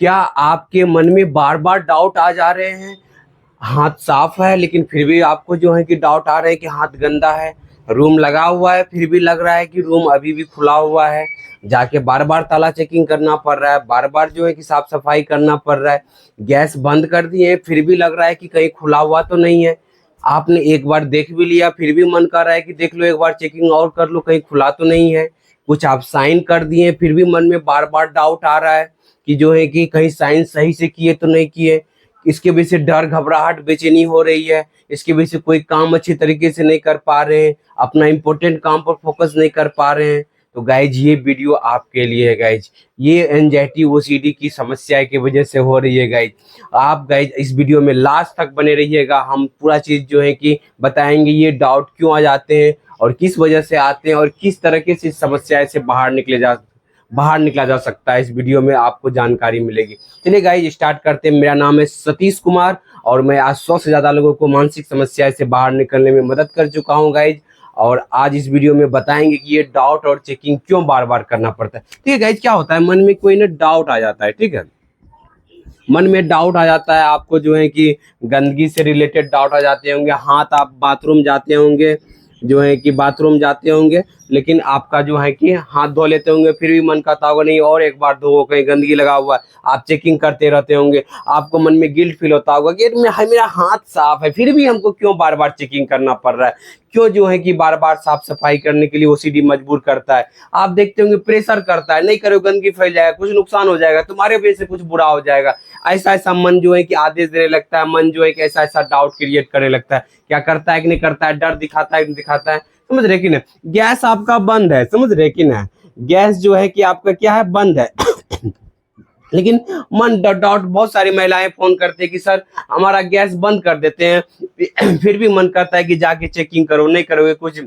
क्या आपके मन में बार बार डाउट आ जा रहे हैं? हाथ साफ है लेकिन फिर भी आपको जो है कि डाउट आ रहे हैं कि हाथ गंदा है। रूम लगा हुआ है फिर भी लग रहा है कि रूम अभी भी खुला हुआ है। जाके बार बार ताला चेकिंग करना पड़ रहा है, बार बार जो है कि साफ सफाई करना पड़ रहा है। गैस बंद कर दिए फिर भी लग रहा है कि कहीं खुला हुआ तो नहीं है। आपने एक बार देख भी लिया फिर भी मन कर रहा है कि देख लो, एक बार चेकिंग और कर लो, कहीं खुला तो नहीं है। कुछ आप साइन कर दिए फिर भी मन में बार बार डाउट आ रहा है कि जो है कि कहीं साइन सही से किए तो नहीं किए। इसके वजह से डर, घबराहट, बेचैनी हो रही है। इसकी वजह से कोई काम अच्छी तरीके से नहीं कर पा रहे हैं, अपना इंपॉर्टेंट काम पर फोकस नहीं कर पा रहे हैं। तो गाइज ये वीडियो आपके लिए है गाइज। ये एंजाइटी ओसीडी की समस्या की वजह से हो रही है गाइज। आप गाइज इस वीडियो में लास्ट तक बने रहिएगा, हम पूरा चीज जो है कि बताएंगे ये डाउट क्यों आ जाते हैं और किस वजह से आते हैं और किस तरीके से इस समस्या से बाहर निकला जा सकता है। इस वीडियो में आपको जानकारी मिलेगी। चलिए गाइज स्टार्ट करते हैं। मेरा नाम है सतीश कुमार और मैं आज 100 से ज्यादा लोगों को मानसिक समस्या से बाहर निकलने में मदद कर चुका हूं गाइज। और आज इस वीडियो में बताएंगे कि ये डाउट और चेकिंग क्यों बार बार करना पड़ता है। ठीक है गाइज, क्या होता है मन में कोई ना डाउट आ जाता है। ठीक है, मन में डाउट आ जाता है आपको जो है कि गंदगी से रिलेटेड डाउट आ जाते होंगे। हाथ आप बाथरूम जाते होंगे, जो है कि बाथरूम जाते होंगे लेकिन आपका जो है कि हाथ धो लेते होंगे फिर भी मन करता होगा नहीं और एक बार धो, कहीं गंदगी लगा हुआ है। आप चेकिंग करते रहते होंगे, आपको मन में गिल्ट फील होता होगा कि मेरा हाथ साफ है फिर भी हमको क्यों बार बार चेकिंग करना पड़ रहा है, क्यों जो है कि बार बार साफ सफाई करने के लिए ओसीडी मजबूर करता है। आप देखते होंगे प्रेशर करता है, नहीं करो गंदगी फैल जाएगा, कुछ नुकसान हो जाएगा, तुम्हारे वजह से कुछ बुरा हो जाएगा। ऐसा ऐसा मन जो है कि आदेश देने लगता है, मन जो है कि ऐसा ऐसा डाउट क्रिएट करने लगता है। क्या करता है कि नहीं करता है, डर दिखाता है कि नहीं दिखाता है। समझ रहे कि ना, गैस आपका बंद है, समझ रहे कि ना, गैस जो है कि आपका क्या है, बंद है लेकिन मन डाउट, बहुत सारी महिलाएं फोन करते हैं कि सर हमारा गैस बंद कर देते हैं फिर भी मन करता है कि जाके चेकिंग करो, नहीं करोगे कुछ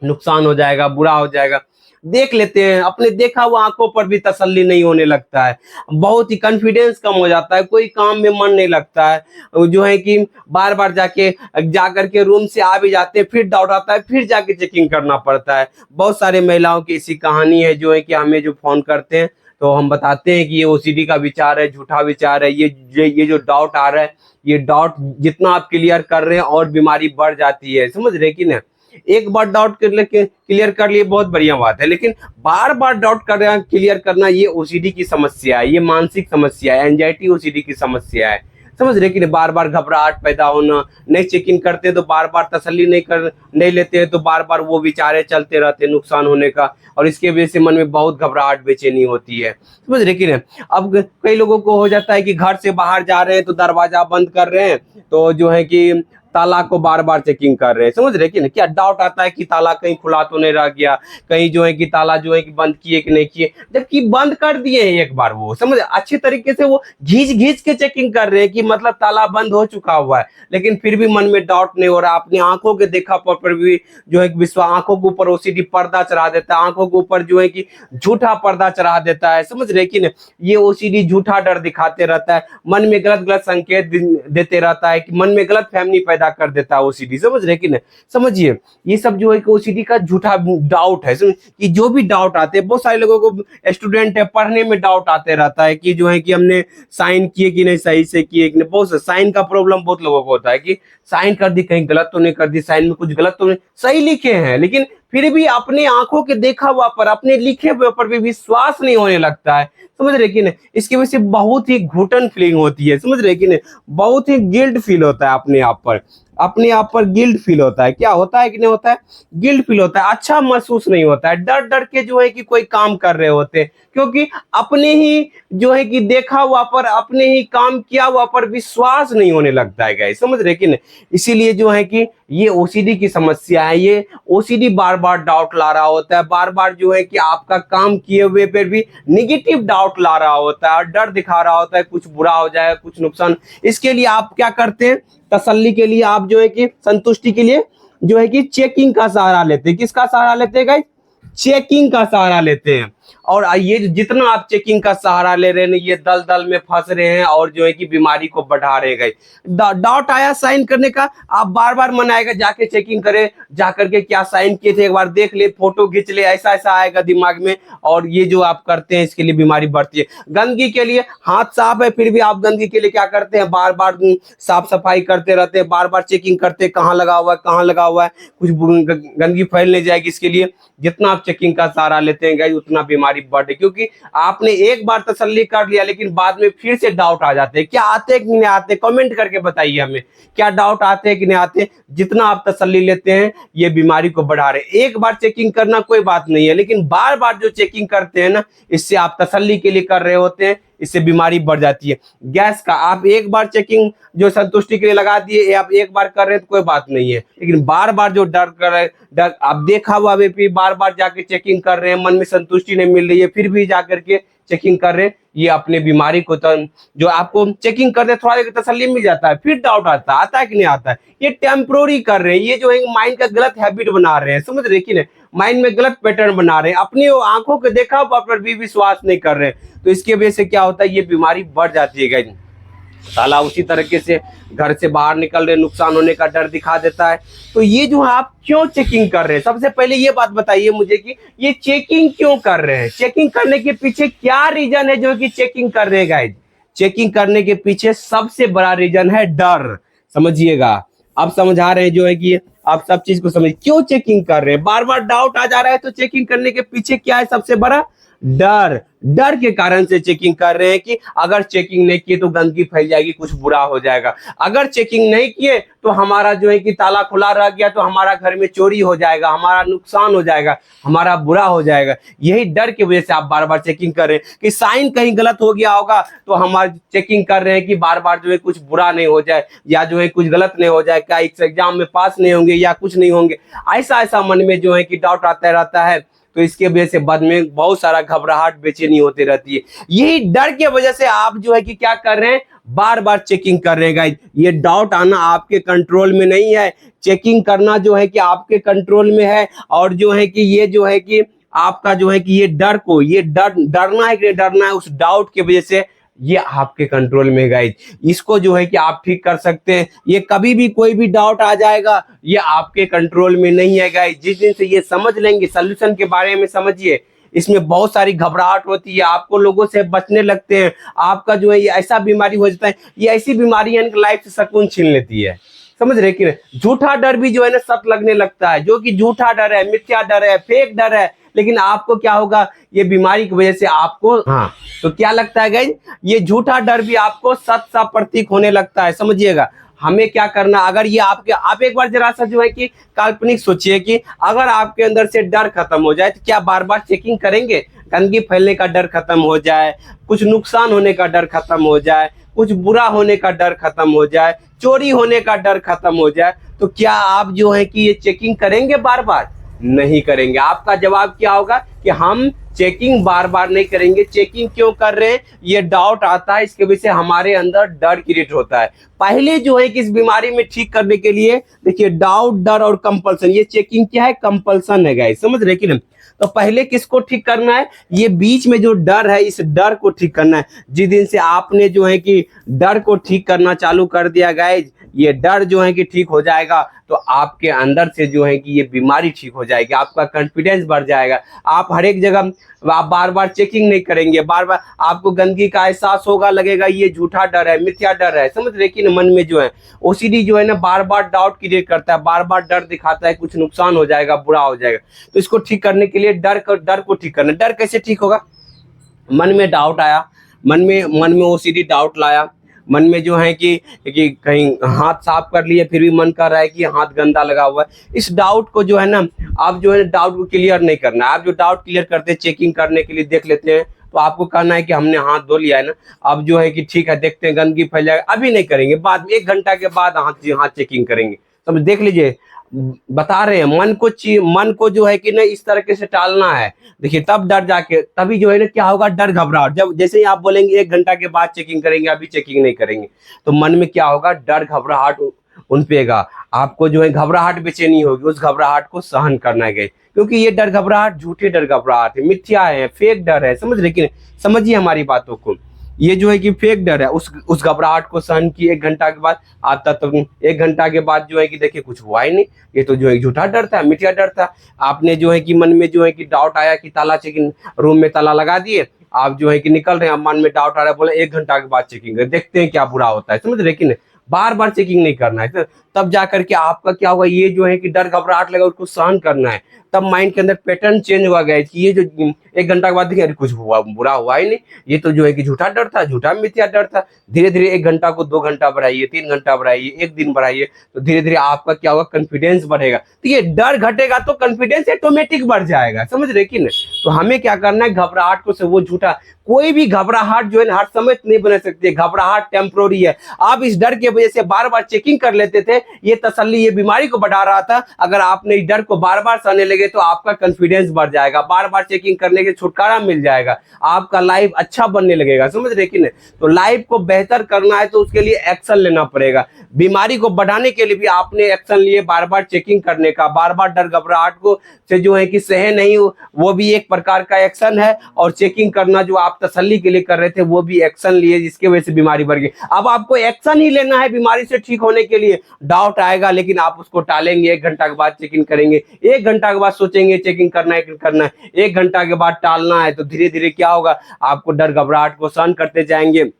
नुकसान हो जाएगा, बुरा हो जाएगा। देख लेते हैं, अपने देखा हुआ आंखों पर भी तसल्ली नहीं होने लगता है, बहुत ही कॉन्फिडेंस कम हो जाता है, कोई काम में मन नहीं लगता है। जो है कि बार बार जाकर के रूम से आ भी जाते हैं फिर डाउट आता है, फिर जाके चेकिंग करना पड़ता है। बहुत सारे महिलाओं की ऐसी कहानी है जो है कि हमें जो फोन करते हैं तो हम बताते हैं कि ये ओसीडी का विचार है, झूठा विचार है। ये जो डाउट आ रहा है, ये डाउट जितना आप क्लियर कर रहे हैं और बीमारी बढ़ जाती है। समझ रहे कि ना, एक बार डाउट क्लियर कर लिए बहुत बढ़िया बात है, लेकिन बार बार डाउट कर क्लियर करना ये ओसीडी की समस्या है, ये मानसिक समस्या है, एंजाइटी ओसीडी की समस्या है। समझ रहे कि नहीं, बार बार घबराहट पैदा होना, नहीं चेकिंग करते तो बार बार तसल्ली नहीं लेते हैं तो बार बार वो विचारे चलते रहते हैं नुकसान होने का, और इसके वजह से मन में बहुत घबराहट, बेचैनी होती है। समझ रहे कि नहीं। अब कई लोगों को हो जाता है कि घर से बाहर जा रहे हैं तो दरवाजा बंद कर रहे हैं, तो जो है कि ताला को बार बार चेकिंग कर रहे हैं। समझ रहे कि ना, क्या डाउट आता है कि ताला कहीं खुला तो नहीं रह गया, कहीं जो है कि ताला जो है कि बंद किए कि नहीं किए, जबकि बंद कर दिए हैं एक बार। वो समझ अच्छे तरीके से वो घींच के चेकिंग कर रहे हैं कि मतलब ताला बंद हो चुका हुआ है, लेकिन फिर भी मन में डाउट नहीं हो रहा। अपनी आंखों के देखा पर भी जो है कि विश्वास, आंखों के ऊपर ओसीडी पर्दा चढ़ा देता है, आंखों के ऊपर जो है कि झूठा पर्दा चढ़ा देता है। समझ रहे कि ना, ये ओसीडी झूठा डर दिखाते रहता है, मन में गलत गलत संकेत देते रहता है, कि मन में गलत फहमी पैदा कर देता है ओसीडी। समझ रहे कि ना, समझिए ये सब जो है कि ओसीडी का झूठा डाउट है। कि जो भी डाउट आते हैं, बहुत सारे लोगों को, स्टूडेंट है, पढ़ने में डाउट आते रहता है कि जो है कि हमने साइन किए कि नहीं, सही से किए कि नहीं। बहुत साइन का प्रॉब्लम बहुत लोगों को होता है कि साइन कर दी, कहीं गलत तो नहीं कर दी, साइन में कुछ गलत तो नहीं, सही लिखे हैं लेकिन फिर भी अपने आंखों के देखा हुआ पर, अपने लिखे हुए पर भी विश्वास नहीं होने लगता है। समझ रहे कि नहीं, इसकी वजह से बहुत ही घुटन फीलिंग होती है। समझ रहे कि नहीं, बहुत ही गिल्ट फील होता है अपने आप पर, अपने आप पर गिल्ट फील होता है। क्या होता है कि नहीं होता है, गिल्ट फील होता है, अच्छा महसूस नहीं होता है, डर डर के जो है कि कोई काम कर रहे होते हैं, क्योंकि अपने ही जो है कि देखा हुआ पर, अपने ही काम किया हुआ पर विश्वास नहीं होने लगता है गाइस। समझ रहे कि नहीं, इसीलिए जो है कि ये ओसीडी की समस्या है। ये ओसीडी बार बार डाउट ला रहा होता है, बार बार जो है कि आपका काम किए हुए पर भी निगेटिव डाउट ला रहा होता है और डर दिखा रहा होता है कुछ बुरा हो जाएगा, कुछ नुकसान। इसके लिए आप क्या करते हैं, तसल्ली के लिए आप जो है कि संतुष्टि के लिए जो है कि चेकिंग का सहारा लेते हैं। किसका सहारा लेते हैं गाइस, चेकिंग का सहारा लेते हैं। और ये जितना आप चेकिंग का सहारा ले रहे हैं ये दल में फंस रहे हैं और जो है कि बीमारी को बढ़ा रहे गए। डाउट आया साइन करने का, आप बार बार मन आएगा जाके चेकिंग करें, जाकर के क्या साइन किए थे एक बार देख ले, फोटो खींच ले, ऐसा ऐसा आएगा दिमाग में। और ये जो आप करते हैं इसके लिए बीमारी बढ़ती है। गंदगी के लिए हाथ साफ है फिर भी आप गंदगी के लिए क्या करते हैं, बार बार साफ सफाई करते रहते हैं, बार बार चेकिंग करते हैं कहाँ लगा हुआ है कहाँ लगा हुआ है, कुछ गंदगी फैल नहीं जाएगी। इसके लिए जितना आप चेकिंग का सहारा लेते हैं गाइस उतना बीमारी बढ़े, क्योंकि आपने एक बार तसल्ली कर लिया लेकिन बाद में फिर से डाउट आ जाते हैं। क्या आते हैं कि नहीं आते, कमेंट करके बताइए हमें, क्या डाउट आते हैं कि नहीं आते। जितना आप तसल्ली लेते हैं ये बीमारी को बढ़ा रहे। एक बार चेकिंग करना कोई बात नहीं है, लेकिन बार बार जो चेकिंग करते हैं ना, इससे आप तसल्ली के लिए कर रहे होते हैं, इससे बीमारी बढ़ जाती है। गैस का आप एक बार चेकिंग जो संतुष्टि के लिए लगा दिए, आप एक बार कर रहे हैं तो कोई बात नहीं है, लेकिन बार बार जो डर कर रहे, डर आप देखा हुआ भी बार बार जाके चेकिंग कर रहे हैं, मन में संतुष्टि नहीं मिल रही है फिर भी जाकर के चेकिंग कर रहे हैं, ये अपने बीमारी को जो आपको चेकिंग करते थोड़ा देर तसल्ली मिल जाता है फिर डाउट आता है कि नहीं आता है, ये टेम्पोररी कर रहे हैं। ये जो है माइंड का गलत हैबिट बना रहे हैं, समझ रहे कि नहीं, माइंड में गलत पैटर्न बना रहे हैं, अपनी आंखों को देखा पर भी विश्वास नहीं कर रहे हैं। तो इसके वजह से क्या होता है, ये बीमारी बढ़ जाती है गाइस। साला उसी तरीके से घर से बाहर निकल रहे, नुकसान होने का डर दिखा देता है। तो ये जो आप क्यों चेकिंग कर रहे हैं, सबसे पहले ये बात बताइए मुझे कि ये चेकिंग क्यों कर रहे हैं, चेकिंग करने के पीछे क्या रीजन है जो कि चेकिंग कर रहे हैं गाइस। चेकिंग करने के पीछे सबसे बड़ा रीजन है डर, समझिएगा। आप समझा रहे हैं जो है कि आप सब चीज को समझ क्यों चेकिंग कर रहे हैं, बार बार डाउट आ जा रहा है तो चेकिंग करने के पीछे क्या है, सबसे बड़ा डर। डर के कारण से चेकिंग कर रहे हैं कि अगर चेकिंग नहीं किए तो गंदगी फैल जाएगी, कुछ बुरा हो जाएगा। अगर चेकिंग नहीं किए तो हमारा जो है कि ताला खुला रह गया तो हमारा घर में चोरी हो जाएगा, हमारा नुकसान हो जाएगा, हमारा बुरा हो जाएगा। यही डर की वजह से आप बार बार चेकिंग कर रहे हैं कि साइन कहीं गलत हो गया होगा तो हमारे चेकिंग कर रहे हैं कि बार बार जो है कुछ बुरा नहीं हो जाए या जो है कुछ गलत नहीं हो जाए, क्या इस एग्जाम में पास नहीं होंगे या कुछ नहीं होंगे, ऐसा मन में जो है कि डाउट आता रहता है। तो इसके वजह से बाद में बहुत सारा घबराहट बेचैनी होती रहती है। यही डर की वजह से आप जो है कि क्या कर रहे हैं, बार बार चेकिंग कर रहे हैं गाइस। ये डाउट आना आपके कंट्रोल में नहीं है, चेकिंग करना जो है कि आपके कंट्रोल में है। और जो है कि ये जो है कि आपका जो है कि ये डर को, ये डरना है कि डरना है उस डाउट की वजह से, ये आपके कंट्रोल में गाइस। इसको जो है कि आप ठीक कर सकते हैं। ये कभी भी कोई भी डाउट आ जाएगा, ये आपके कंट्रोल में नहीं है गाइस। जिस दिन से ये समझ लेंगे, सोल्यूशन के बारे में समझिए, इसमें बहुत सारी घबराहट होती है, आपको लोगों से बचने लगते हैं, आपका जो है ये ऐसा बीमारी हो जाता है, ये ऐसी बीमारी है लाइफ से सुकून छीन लेती है, समझ रहे कि नहीं। झूठा डर भी जो है ना सच लगने लगता है, जो कि झूठा डर है, मिथ्या डर है, फेक डर है, लेकिन आपको क्या होगा, ये बीमारी की वजह से आपको तो क्या लगता है गाइस, ये झूठा डर भी आपको सच सा प्रतीक होने लगता है। समझिएगा हमें क्या करना, अगर ये आप एक बार जरा सा जो है कि काल्पनिक सोचिए कि अगर आपके अंदर से डर खत्म हो जाए तो क्या बार बार चेकिंग करेंगे, गंदगी फैलने का डर खत्म हो जाए, कुछ नुकसान होने का डर खत्म हो जाए, कुछ बुरा होने का डर खत्म हो जाए, चोरी होने का डर खत्म हो जाए, तो क्या आप जो है कि ये चेकिंग करेंगे, बार बार नहीं करेंगे। आपका जवाब क्या होगा कि हम चेकिंग बार बार नहीं करेंगे। चेकिंग क्यों कर रहे हैं, ये डाउट आता है, इसके वजह से हमारे अंदर डर क्रिएट होता है। पहले जो है कि इस बीमारी में ठीक करने के लिए देखिए, डाउट, डर और कंपल्सन, ये चेकिंग क्या है, कंपल्सन है गाइस, समझ रहे कि नहीं। तो पहले किसको ठीक करना है, ये बीच में जो डर है, इस डर को ठीक करना है। जिस दिन से आपने जो है कि डर को ठीक करना चालू कर दिया गाइस, ये डर जो है कि ठीक हो जाएगा तो आपके अंदर से जो है कि ये बीमारी ठीक हो जाएगी, आपका कॉन्फिडेंस बढ़ जाएगा। आप हर एक जगह आप बार बार चेकिंग नहीं करेंगे, बार बार आपको गंदगी का एहसास होगा, लगेगा ये झूठा डर है, मिथ्या डर है, समझ रहे कि मन में जो है ओसीडी जो है ना बार बार डाउट क्रिएट करता है, बार बार डर दिखाता है, कुछ नुकसान हो जाएगा, बुरा हो जाएगा। तो इसको ठीक करने के लिए डर को ठीक करना। डर कैसे ठीक होगा, मन में डाउट आया, मन में ओसीडी डाउट लाया, मन में जो है कि कहीं हाथ साफ कर लिए फिर भी मन कर रहा है कि हाथ गंदा लगा हुआ है, इस डाउट को जो है ना आप जो है डाउट को क्लियर नहीं करना। आप जो डाउट क्लियर करते हैं, चेकिंग करने के लिए देख लेते हैं, तो आपको कहना है कि हमने हाथ धो लिया है ना, अब जो है कि ठीक है, देखते हैं गंदगी फैल जाएगा, अभी नहीं करेंगे, बाद में 1 घंटा के बाद हाथ चेकिंग करेंगे। तो देख लीजिए, बता रहे हैं मन को जो है कि ना इस तरीके से टालना है। देखिए तब डर जाके, तभी जो है ना क्या होगा, डर घबराहट। जब जैसे ही आप बोलेंगे 1 घंटा के बाद चेकिंग करेंगे, अभी चेकिंग नहीं करेंगे, तो मन में क्या होगा, डर घबराहट उनपेगा, आपको जो है घबराहट बेचैनी होगी, उस घबराहट को सहन करना है। क्योंकि ये डर घबराहट झूठे डर घबराहट है, मिथ्या है, फेक डर है, समझ रहे कि नहीं? समझिए हमारी बातों को। ये जो है कि फेक डर है। उस घबराहट को सहन की 1 घंटा के बाद आता, तो 1 घंटा के बाद जो है कि देखिए कुछ हुआ ही नहीं। ये तो जो है झूठा डर था, मिथ्या डर था। आपने जो है कि मन में जो है कि डाउट आया कि ताला चेकिंग, रूम में ताला लगा दिए, आप जो है कि निकल रहे हैं, मन में डाउट आ रहा है, बोले 1 घंटा के बाद चेकिंग कर, देखते हैं क्या बुरा होता है, समझ रहे कि नहीं? बार बार चेकिंग नहीं करना है, तब जाकर के आपका क्या होगा, ये जो है कि डर घबराहट लगा उसको सहन करना है। तब माइंड के अंदर पैटर्न चेंज हुआ गया कि ये जो 1 घंटा के बाद देखिए अरे कुछ हुआ, बुरा हुआ ही नहीं, ये तो जो है कि झूठा डर था, झूठा मिथ्या डर था। धीरे धीरे 1 घंटा को 2 घंटा बढ़ाइए, 3 घंटा बढ़ाइए, 1 दिन बढ़ाइए, तो धीरे धीरे आपका क्या होगा, कॉन्फिडेंस बढ़ेगा। तो ये डर घटेगा तो कॉन्फिडेंस ऑटोमेटिक बढ़ जाएगा, समझ रहे कि नहीं? तो हमें क्या करना है, घबराहट को से वो झूठा, कोई भी घबराहट जो है हर समय नहीं बना सकती है। घबराहट टेम्पोररी है। आप इस डर के वजह से बार बार चेकिंग कर लेते थे, ये तसल्ली, ये बीमारी को बढ़ा रहा था। अगर आपने इस डर को बार बार सहने लगे तो आपका कॉन्फिडेंस बढ़ जाएगा, बार बार चेकिंग करने के छुटकारा मिल जाएगा, आपका लाइफ अच्छा बनने लगेगा, समझ रहे कि नहीं? तो लाइफ को बेहतर करना है तो उसके लिए एक्शन लेना पड़ेगा। बीमारी को बढ़ाने के लिए भी आपने एक्शन लिए, बार बार चेकिंग करने का, बार बार डर घबराहट को से जो है कि सहे नहीं, वो भी एक प्रकार का एक्शन है। और चेकिंग करना जो आप तसल्ली के लिए कर रहे थे वो भी एक्शन लिए, जिसके वजह से बीमारी बढ़ गई। अब आपको एक्शन ही लेना है बीमारी से ठीक होने के लिए। डाउट आएगा लेकिन आप उसको टालेंगे, 1 घंटा के बाद चेकिंग करेंगे, 1 घंटा के बाद सोचेंगे चेकिंग करना है, 1 घंटा के बाद टालना है, तो धीरे धीरे क्या होगा, आपको डर घबराहट को सहन करते जाएंगे।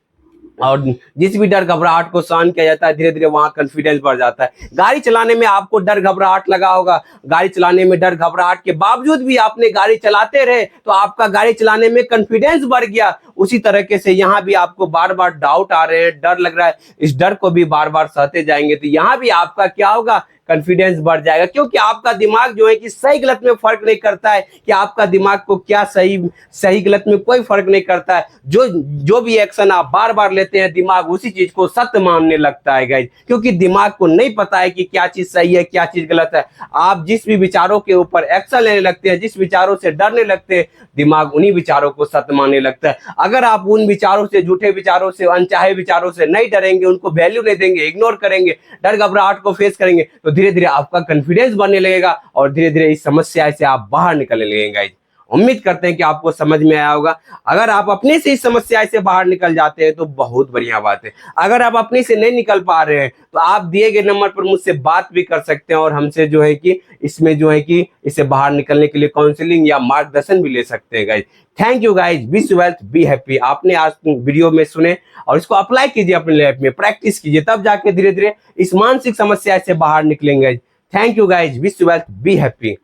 और जिस भी डर घबराहट को सहन किया जाता है, धीरे धीरे वहां कॉन्फिडेंस बढ़ जाता है। गाड़ी चलाने में आपको डर घबराहट लगा होगा, गाड़ी चलाने में डर घबराहट के बावजूद भी आपने गाड़ी चलाते रहे तो आपका गाड़ी चलाने में कॉन्फिडेंस बढ़ गया। उसी तरीके से यहाँ भी आपको बार बार डाउट आ रहे हैं, डर लग रहा है, इस डर को भी बार बार सहते जाएंगे तो यहाँ भी आपका क्या होगा, कॉन्फिडेंस बढ़ जाएगा। क्योंकि आपका दिमाग जो है कि सही गलत में फर्क नहीं करता है, कि आपका दिमाग को क्या सही गलत में कोई फर्क नहीं करता है। जो भी एक्शन आप बार बार लेते हैं, दिमाग उसी चीज को सत्य मानने लगता है गाइस। क्योंकि दिमाग को नहीं पता है कि क्या चीज सही है, क्या चीज गलत है। आप जिस भी विचारों के ऊपर एक्शन लेने लगते हैं, जिस विचारों से डरने लगते हैं, दिमाग उन्हीं विचारों को सत्य मानने लगता है। अगर आप उन विचारों से, झूठे विचारों से, अनचाहे विचारों से नहीं डरेंगे, उनको वैल्यू नहीं देंगे, इग्नोर करेंगे, डर घबराहट को फेस करेंगे, तो धीरे धीरे आपका कॉन्फिडेंस बढ़ने लगेगा और धीरे धीरे इस समस्या से आप बाहर निकलने लगेंगे गाइस। उम्मीद करते हैं कि आपको समझ में आया होगा। अगर आप अपने से इस समस्या से बाहर निकल जाते हैं तो बहुत बढ़िया बात है। अगर आप अपने से नहीं निकल पा रहे हैं तो आप दिए गए नंबर पर मुझसे बात भी कर सकते हैं और हमसे जो है कि इसमें जो है कि इससे बाहर निकलने के लिए काउंसलिंग या मार्गदर्शन भी ले सकते हैं guys. Thank you guys, wish wealth, be happy. आपने आज वीडियो में सुने और इसको अप्लाई कीजिए अपने लाइफ में, प्रैक्टिस कीजिए, तब जाके धीरे धीरे इस मानसिक समस्या से बाहर निकलेंगे। Thank you guys, wish wealth, be happy.